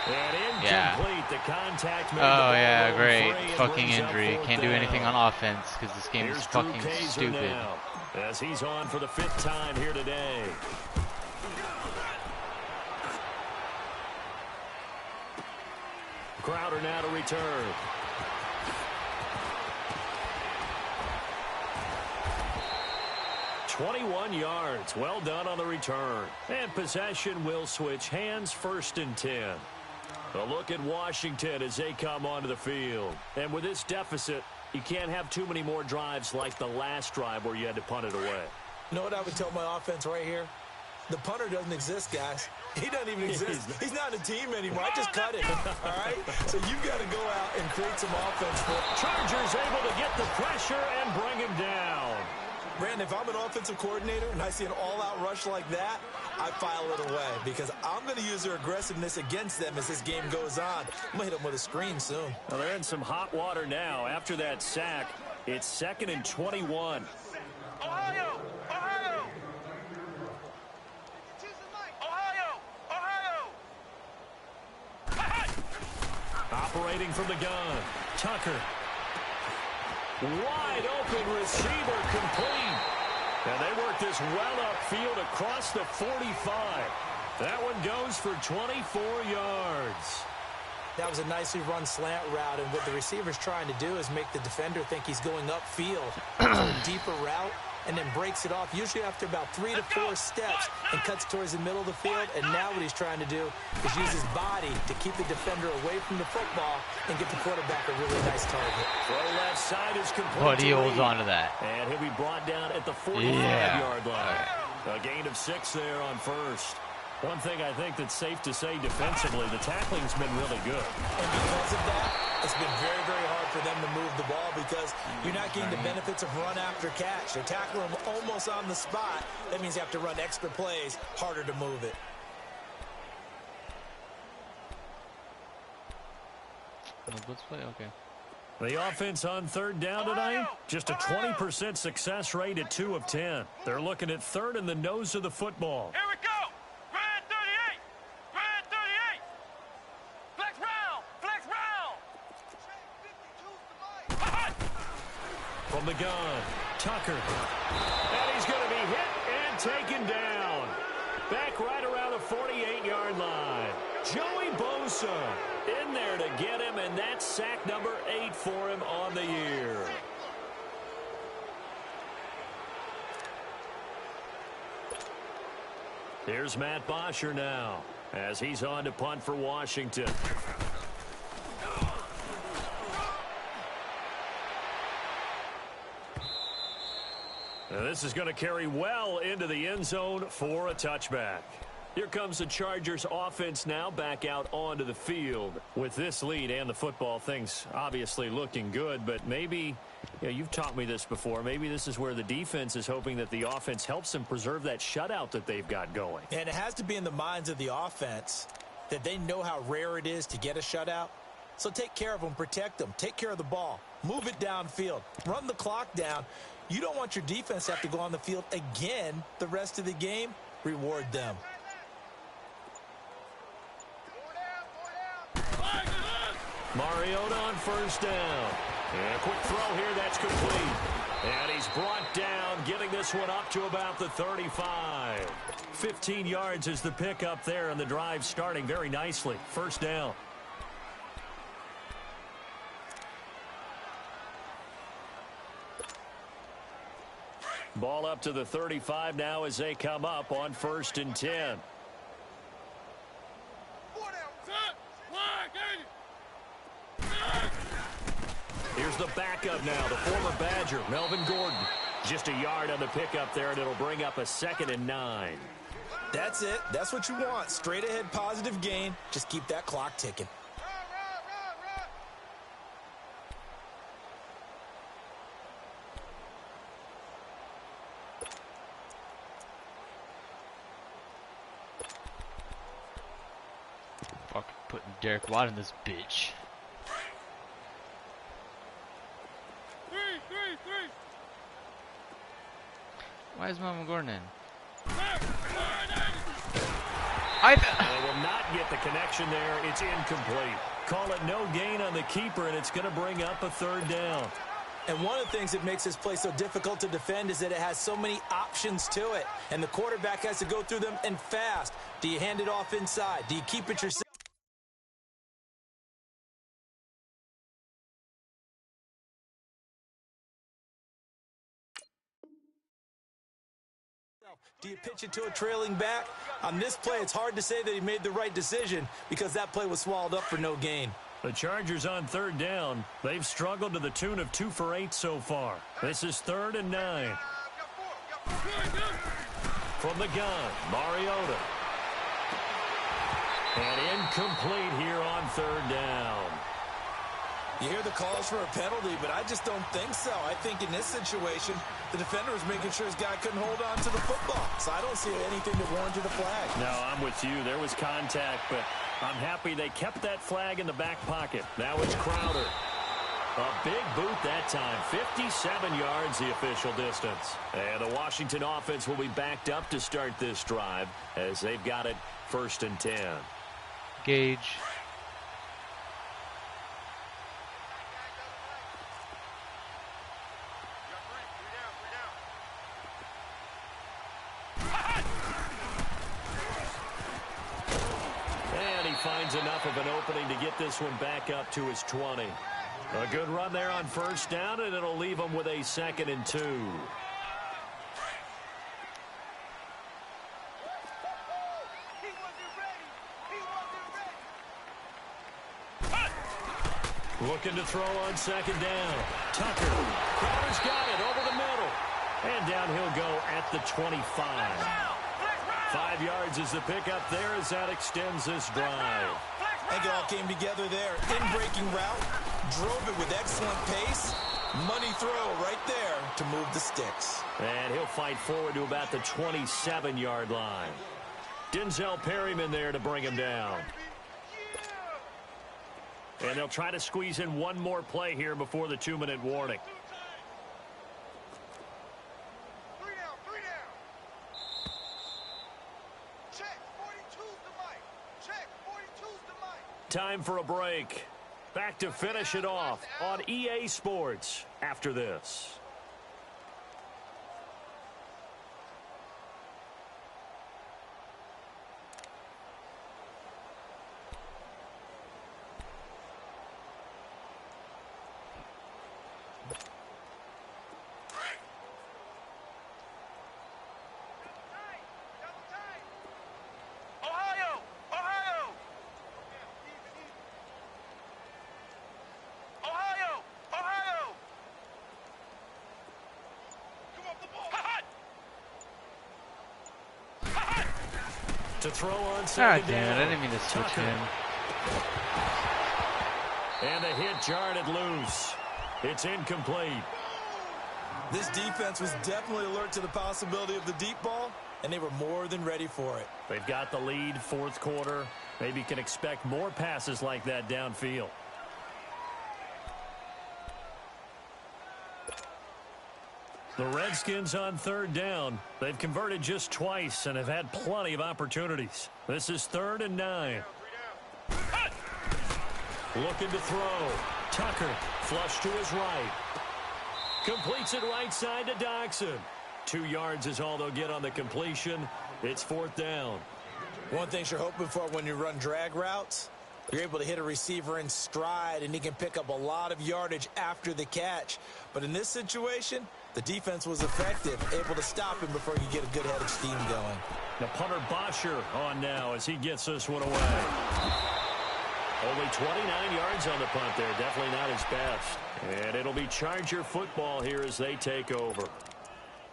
And incomplete. The contact made Oh, the yeah, ball great. free and Fucking brings up injury. 4th Can't do down. anything on offense because this game is fucking stupid. Now, as he's on for the 5th time here today. Crowder now to return. "21 yards. Well done on the return. And possession will switch hands, 1st and 10. A look at Washington as they come onto the field. And with this deficit, you can't have too many more drives like the last drive where you had to punt it away. You know what I would tell my offense right here? The punter doesn't exist, guys. He doesn't even exist. He's not a team anymore. I just cut him, all right? So you've got to go out and create some offense for it. Chargers able to get the pressure and bring him down. Brandon, if I'm an offensive coordinator and I see an all-out rush like that, I file it away because I'm going to use their aggressiveness against them as this game goes on. I'm going to hit them with a screen soon. Well, they're in some hot water now. After that sack, it's 2nd and 21. Ohio! Ohio! Ohio! Ohio! Operating from the gun, Tucker. Wide open receiver, complete. And they work this well upfield across the 45. That one goes for 24 yards. That was a nicely run slant route, and what the receiver's trying to do is make the defender think he's going upfield for a deeper route, and then breaks it off, usually after about 3 to 4 steps, and cuts towards the middle of the field. And now what he's trying to do is use his body to keep the defender away from the football and get the quarterback a really nice target. Throw left side is complete. But he holds on to that. And he'll be brought down at the 45-yard line. A gain of 6 there on first. One thing I think that's safe to say defensively, the tackling's been really good. And because of that, it's been very, very hard for them to move the ball because you're not getting the benefits of run after catch. They're tackling them almost on the spot. That means you have to run extra plays, harder to move it. Let's play, okay. The offense on third down tonight, just a 20% success rate at 2 of 10. They're looking at third in the nose of the football. Here we go. Grand 38. Grand 38. Flex round. Flex round. From the gun, Tucker. And he's going to be hit and taken down. Back right around the 48-yard line. Joey Bosa in there to get him, and that's sack number 8 for him on the year. Here's Matt Bosher now as he's on to punt for Washington. Now this is going to carry well into the end zone for a touchback. Here comes the Chargers offense now back out onto the field. With this lead and the football, things obviously looking good, but maybe, you've taught me this before, maybe this is where the defense is hoping that the offense helps them preserve that shutout that they've got going. And it has to be in the minds of the offense that they know how rare it is to get a shutout. So take care of them, protect them, take care of the ball, move it downfield, run the clock down. You don't want your defense to have to go on the field again the rest of the game. Reward them. Mariota on first down. And a quick throw here, that's complete. And he's brought down, getting this one up to about the 35. 15 yards is the pickup there, and the drive starting very nicely. First down. Ball up to the 35 now as they come up on 1st and 10. Here's the backup now, the former Badger, Melvin Gordon. Just a yard on the pickup there, and it'll bring up a 2nd and 9. That's it. That's what you want. Straight ahead positive gain. Just keep that clock ticking. Fuck, putting Derek Watt in this bitch. Why is Melvin Gordon in? They will not get the connection there. It's incomplete. Call it no gain on the keeper, and it's going to bring up a 3rd down. And one of the things that makes this play so difficult to defend is that it has so many options to it. And the quarterback has to go through them and fast. Do you hand it off inside? Do you keep it yourself? Do you pitch it to a trailing back? On this play, it's hard to say that he made the right decision because that play was swallowed up for no gain. The Chargers on 3rd down. They've struggled to the tune of 2 for 8 so far. This is 3rd and 9. From the gun, Mariota. And incomplete here on 3rd down. You hear the calls for a penalty, but I just don't think so. I think in this situation, the defender was making sure his guy couldn't hold on to the football. So I don't see anything that warranted a flag. No, I'm with you. There was contact, but I'm happy they kept that flag in the back pocket. Now it's Crowder. A big boot that time. 57 yards the official distance. And the Washington offense will be backed up to start this drive as they've got it 1st and 10. Gage. finds enough of an opening to get this one back up to his 20. A good run there on first down, and it'll leave him with a 2nd and 2. Looking to throw on 2nd down. Tucker. Crowder's got it over the middle. And down he'll go at the 25. 5 yards is the pickup there as that extends this drive. I think it all came together there. In-breaking route. Drove it with excellent pace. Money throw right there to move the sticks. And he'll fight forward to about the 27-yard line. Denzel Perryman there to bring him down. And they'll try to squeeze in one more play here before the 2-minute warning. Three down. Check, 42's the mic. Check, 42's the mic. Time for a break. Back to finish it off on EA Sports after this. To throw on second down. Damn it, I didn't mean to switch him. And the hit jarred it loose. It's incomplete. This defense was definitely alert to the possibility of the deep ball, and they were more than ready for it. They've got the lead, 4th quarter. Maybe can expect more passes like that downfield. The Redskins on 3rd down. They've converted just twice and have had plenty of opportunities. This is 3rd and 9. Looking to throw. Tucker, flush to his right. Completes it right side to Doxson. 2 yards is all they'll get on the completion. It's 4th down. One thing you're hoping for when you run drag routes, you're able to hit a receiver in stride, and he can pick up a lot of yardage after the catch. But in this situation, the defense was effective, able to stop him before you get a good head of steam going. The punter Bosher on now as he gets this one away. Only 29 yards on the punt there. Definitely not his best. And it'll be Charger football here as they take over.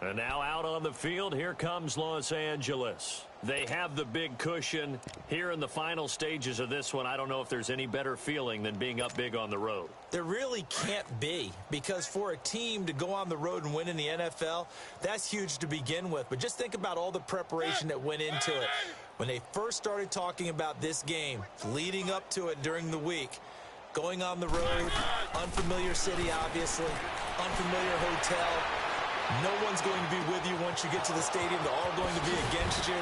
And now out on the field, here comes Los Angeles. They have the big cushion. Here in the final stages of this one, I don't know if there's any better feeling than being up big on the road. There really can't be, because for a team to go on the road and win in the NFL, that's huge to begin with. But just think about all the preparation that went into it. When they first started talking about this game, leading up to it during the week, going on the road, unfamiliar city, obviously, unfamiliar hotel. No one's going to be with you once you get to the stadium. They're all going to be against you.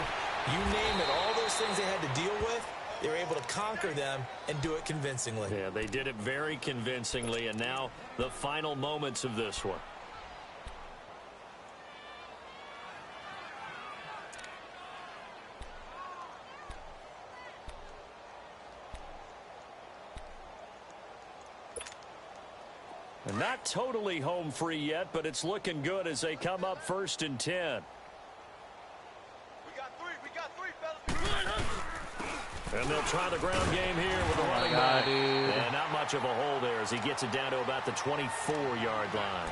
You name it, all those things they had to deal with, they were able to conquer them and do it convincingly. Yeah, they did it very convincingly, and now the final moments of this one. And not totally home free yet, but it's looking good as they come up 1st and 10. We got three, fellas. And they'll try the ground game here with the running back. And not much of a hole there as he gets it down to about the 24-yard line.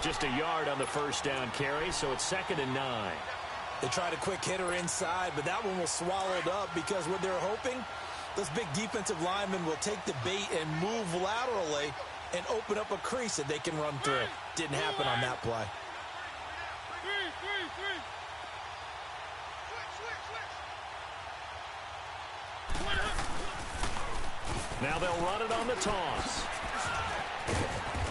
Just a yard on the 1st down carry, so it's 2nd and 9. They tried a quick hitter inside, but that one was swallowed up because what they're hoping, those big defensive linemen will take the bait and move laterally and open up a crease that they can run through. Didn't happen on that play. Now they'll run it on the toss.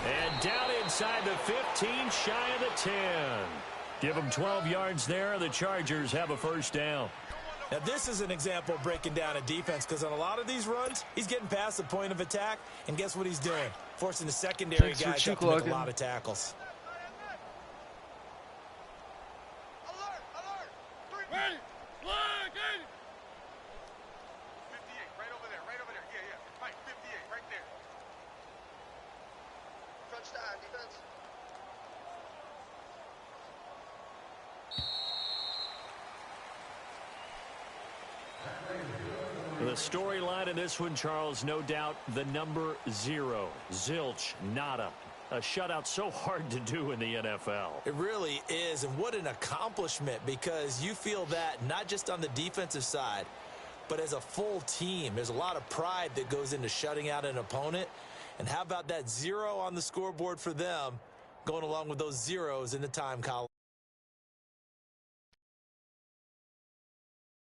And down inside the 15, shy of the 10. Give them 12 yards there. The Chargers have a 1st down. Now, this is an example of breaking down a defense, because on a lot of these runs, he's getting past the point of attack, and guess what he's doing? Forcing the secondary guys up to make a lot of tackles. Alert! Ready! Flag! 58, right over there, right over The storyline in this one, Charles, no doubt the number 0. Zilch, nada. A shutout so hard to do in the NFL. It really is, and what an accomplishment, because you feel that not just on the defensive side, but as a full team. There's a lot of pride that goes into shutting out an opponent. And how about that 0 on the scoreboard for them, going along with those zeros in the time column?